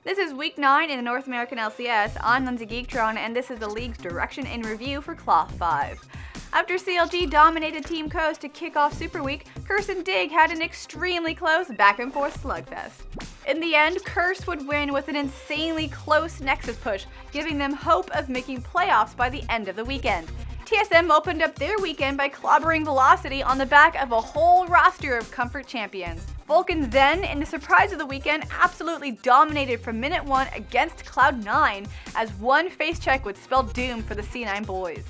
This is Week 9 in the North American LCS. I'm Lindsay Geektron, and this is the league's direction in review for Cloth 5. After CLG dominated Team Coast to kick off Super Week, Curse and Dig had an extremely close back-and-forth slugfest. In the end, Curse would win with an insanely close Nexus push, giving them hope of making playoffs by the end of the weekend. TSM opened up their weekend by clobbering Velocity on the back of a whole roster of comfort champions. Vulcan then, in the surprise of the weekend, absolutely dominated from minute 1 against Cloud9, as one face check would spell doom for the C9 boys.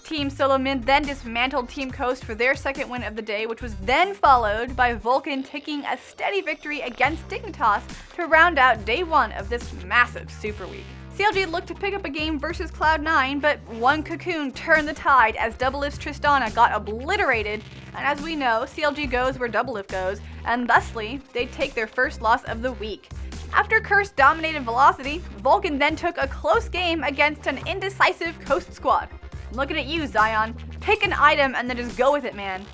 Team Solomin then dismantled Team Coast for their second win of the day, which was then followed by Vulcan taking a steady victory against Dignitas to round out day 1 of this massive Super Week. CLG looked to pick up a game versus Cloud9, but one Cocoon turned the tide as Doublelift's Tristana got obliterated, and as we know, CLG goes where Doublelift goes, and thusly, they take their first loss of the week. After Curse dominated Velocity, Vulcan then took a close game against an indecisive Coast squad. I'm looking at you, Zion. Pick an item and then just go with it, man.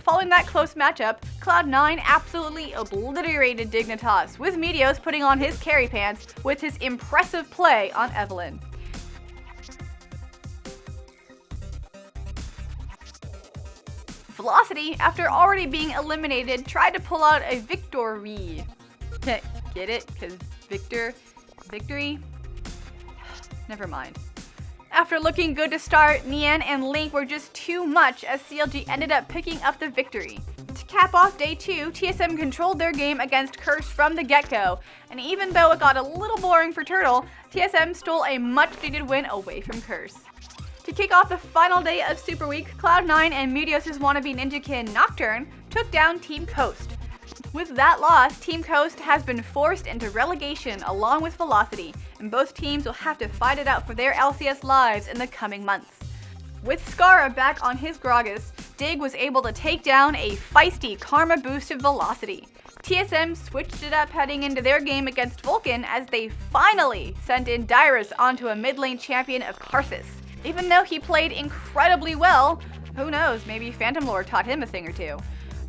Following that close matchup, Cloud9 absolutely obliterated Dignitas, with Meteos putting on his carry pants with his impressive play on Evelynn. Velocity, after already being eliminated, tried to pull out a victory. Get it? Because victory? Never mind. After looking good to start, Nian and Link were just too much as CLG ended up picking up the victory. To cap off day 2, TSM controlled their game against Curse from the get-go, and even though it got a little boring for Turtle, TSM stole a much-needed win away from Curse. To kick off the final day of Super Week, Cloud9 and Meteos' wannabe ninjakin Nocturne took down Team Coast. With that loss, Team Coast has been forced into relegation along with Velocity, and both teams will have to fight it out for their LCS lives in the coming months. With Skara back on his Gragas, Dig was able to take down a feisty karma boosted Velocity. TSM switched it up heading into their game against Vulcan as they finally sent in Dyrus onto a mid lane champion of Karthus. Even though he played incredibly well, who knows, maybe Phantom Lord taught him a thing or two.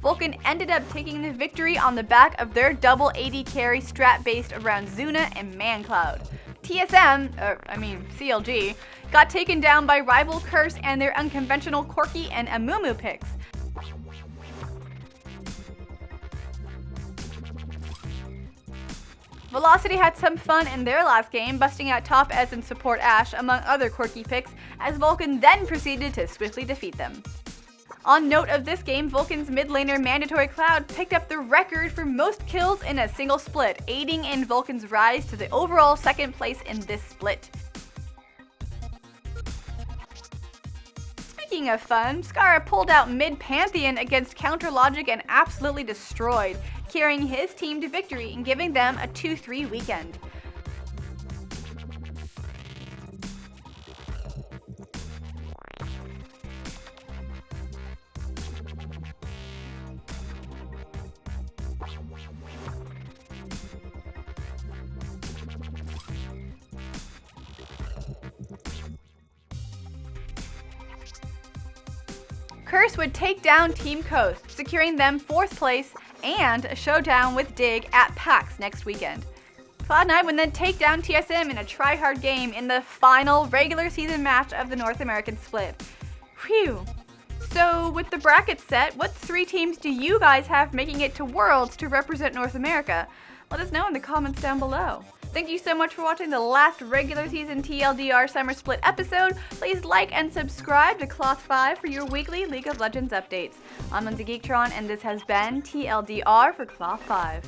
Vulcan ended up taking the victory on the back of their double AD carry strat based around Zuna and ManCloud. CLG, got taken down by rival Curse and their unconventional Corki and Amumu picks. Velocity had some fun in their last game, busting out top Ez and support Ashe among other quirky picks, as Vulcan then proceeded to swiftly defeat them. On note of this game, Vulcan's mid laner Mandatory Cloud picked up the record for most kills in a single split, aiding in Vulcan's rise to the overall second place in this split. Speaking of fun, Skara pulled out mid Pantheon against Counter Logic and absolutely destroyed, carrying his team to victory and giving them a 2-3 weekend. Curse would take down Team Coast, securing them 4th place and a showdown with Dig at PAX next weekend. Cloud9 would then take down TSM in a try-hard game in the final regular season match of the North American split. Phew. So with the bracket set, what 3 teams do you guys have making it to Worlds to represent North America? Let us know in the comments down below. Thank you so much for watching the last regular season TLDR Summer Split episode. Please like and subscribe to Cloth 5 for your weekly League of Legends updates. I'm Lindsay Geektron, and this has been TLDR for Cloth 5.